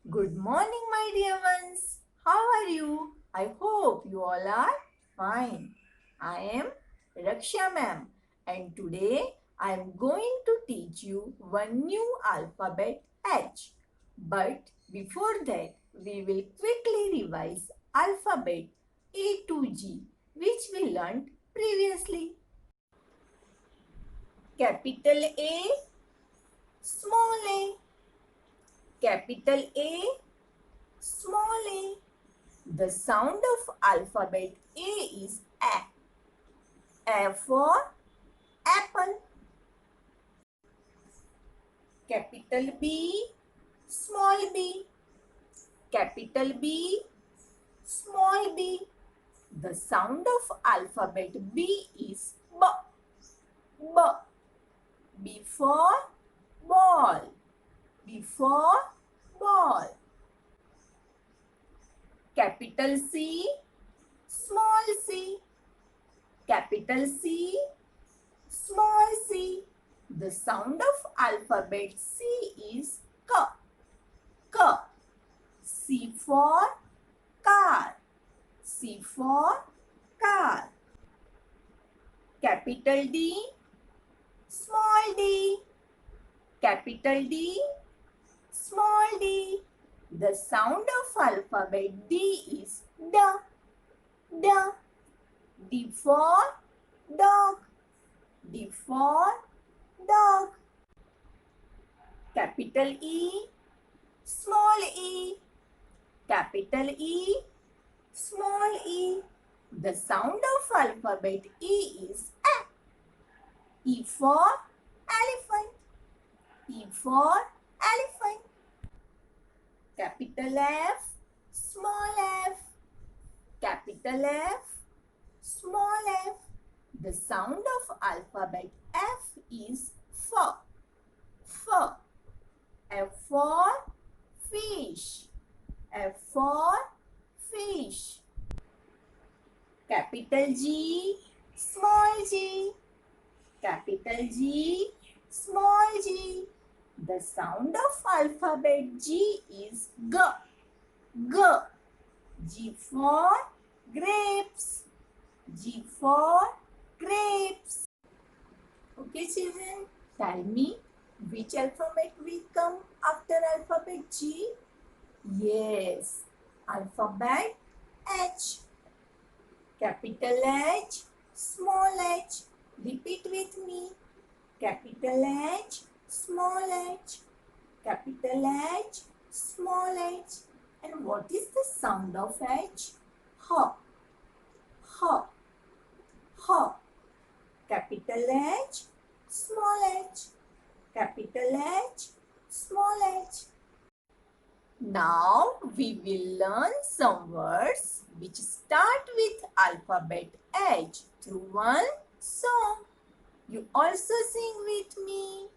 Good morning, my dear ones. How are you? I hope you all are fine. I am Raksha ma'am, and today I am going to teach you one new alphabet H. But before that, we will quickly revise alphabet A to G, which we learned previously. Capital A, small a. Capital A, small a. The sound of alphabet A is A. A for apple. Capital B, small b. Capital B, small b. The sound of alphabet B is B. B. B for ball. B for ball. Capital C, small c. Capital C, small c. The sound of alphabet C is K. K. C for car. C for car. Capital D, small d. Capital D, small d. The sound of alphabet D is D. D. D for dog. D for dog. Capital E, small e. Capital E, small e. The sound of alphabet E is A. E for elephant. E for elephant. Capital F, small f. Capital F, small f. The sound of alphabet F is F. F. F for fish. F for fish. Capital G, small g. Capital G, small g. The sound of alphabet G is G. G. G for grapes. G for grapes. Okay, children, tell me which alphabet will come after alphabet G? Yes, alphabet H. Capital H, small h. Repeat with me. Capital H, small h. Capital H, small h. And what is the sound of H? H. H. H. Capital H, small h. Capital H, small h. Now we will learn some words which start with alphabet H through one song. You also sing with me.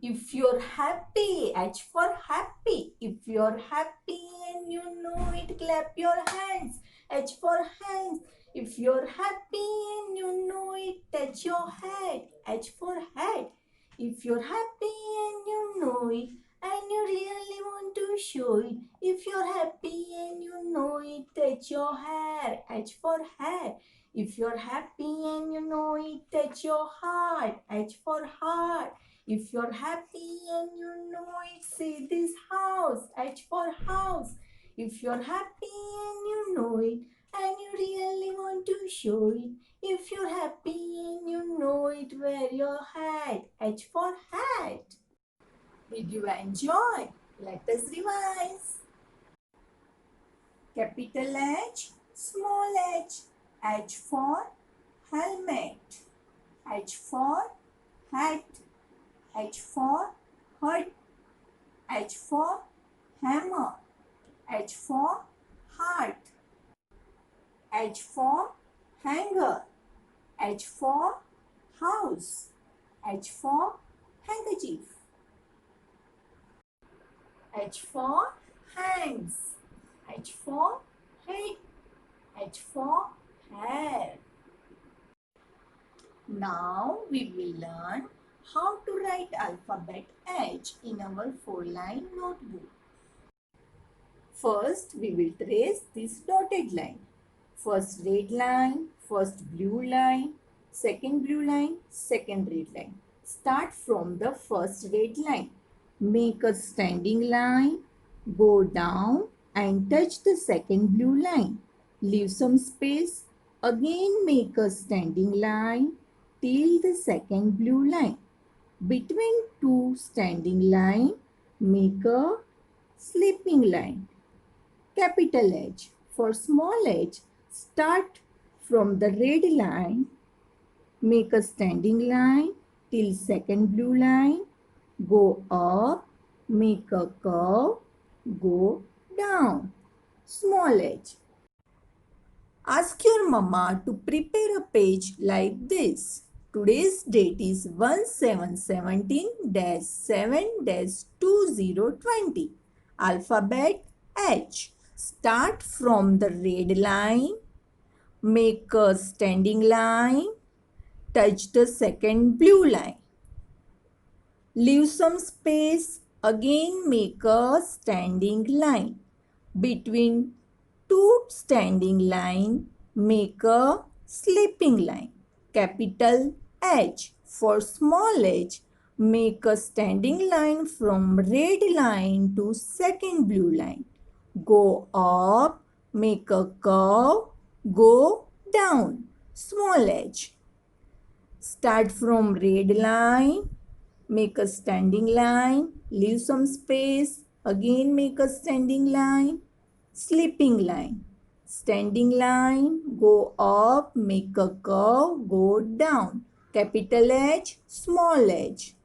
If you're happy, H for happy. If you're happy and you know it, clap your hands. H for hands. If you're happy and you know it, touch your head. H for head. If you're happy and you know it, and you really want to show it. If you're happy and you know it, touch your hair. H for hair. If you're happy and you know it, touch your heart. H for heart. If you're happy and you know it, say this house. H for house. If you're happy and you know it, and you really want to show it. If you're happy and you know it, wear your hat. H for hat. Did you enjoy? Let us revise. Capital H, small h. H for helmet. H for hat. H for hut. H for hammer. H for heart. H for hanger. H for house. H for handkerchief. H for hands. H for head. H for hair. Now we will learn how to write alphabet H in our 4-line notebook. First, we will trace this dotted line. First red line, first blue line, second blue line, second red line. Start from the first red line. Make a standing line, go down and touch the second blue line. Leave some space. Again make a standing line till the second blue line. Between two standing line, make a sleeping line. Capital H. For small h, start from the red line, make a standing line till second blue line, go up, make a curve, go down. Small h. Ask your mama to prepare a page like this. Today's date is 1717-7-2020. Alphabet H. Start from the red line. Make a standing line. Touch the second blue line. Leave some space. Again make a standing line. Between two standing line, make a sleeping line. Capital H. For small h, make a standing line from red line to second blue line. Go up, make a curve, go down. Small h. Start from red line, make a standing line, leave some space, again make a standing line, sleeping line. Standing line, go up, make a curve, go down. Capital H, small h.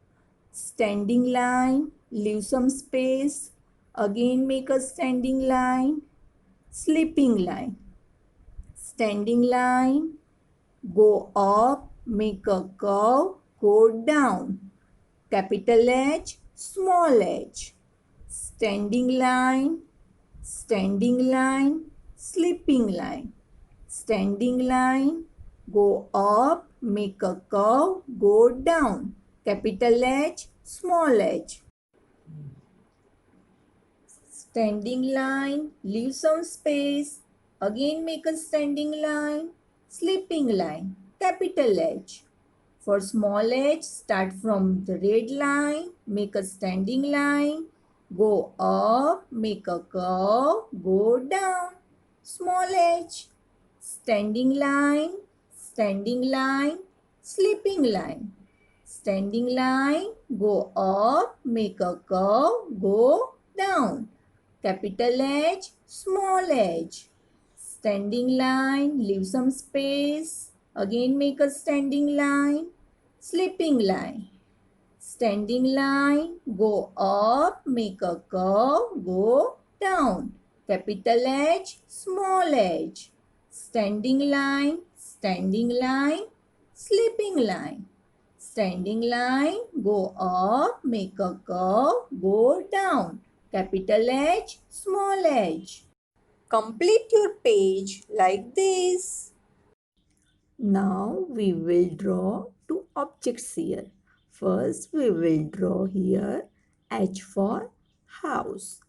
Standing line, leave some space, again make a standing line, sleeping line. Standing line, go up, make a curve, go down. Capital H, small h. Standing line, sleeping line. Standing line, go up, make a curve, go down. Capital H, small h. Standing line, leave some space. Again make a standing line, sleeping line. Capital H. For small h, start from the red line, make a standing line, go up, make a curve, go down. Small h. Standing line, sleeping line. Standing line, go up, make a curve, go down. Capital H, small h. Standing line, leave some space. Again make a standing line, sleeping line. Standing line, go up, make a curve, go down. Capital H, small h. Standing line, sleeping line. Standing line, go up, make a curve, go down. Capital H, small h. Complete your page like this. Now we will draw two objects here. First we will draw here H for house.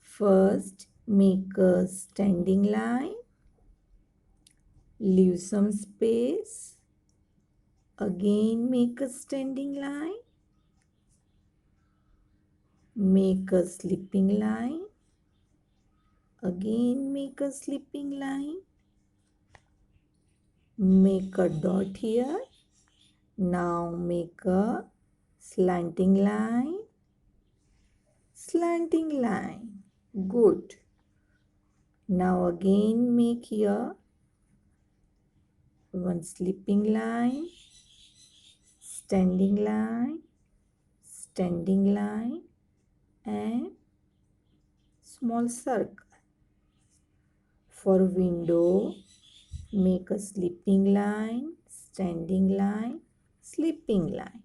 First make a standing line. Leave some space. Again make a standing line. Make a sleeping line. Again make a sleeping line. Make a dot here. Now make a slanting line. Slanting line. Good. Now again make here one sleeping line, standing line and small circle. For window, make a sleeping line, standing line, sleeping line.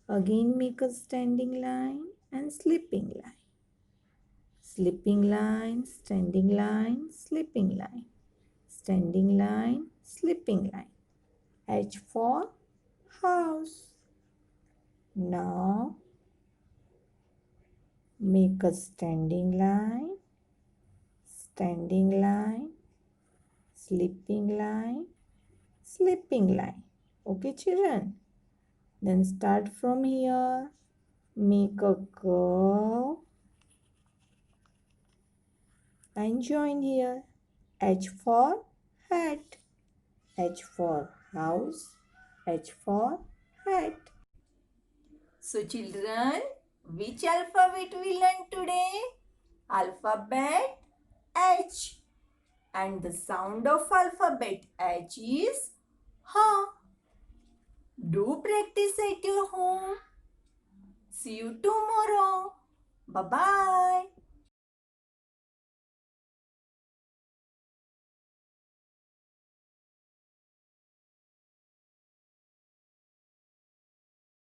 Again make a standing line and sleeping line. Sleeping line, standing line, sleeping line. Standing line, sleeping line. H for house. Now Make a standing line, sleeping line, sleeping line. Okay, children? Then start from here. Make a curve and join here. H for hat. H for house. H for hat. So children, which alphabet we learned today? Alphabet H. And the sound of alphabet H is ha. Do practice at your home. See you tomorrow. Bye-bye.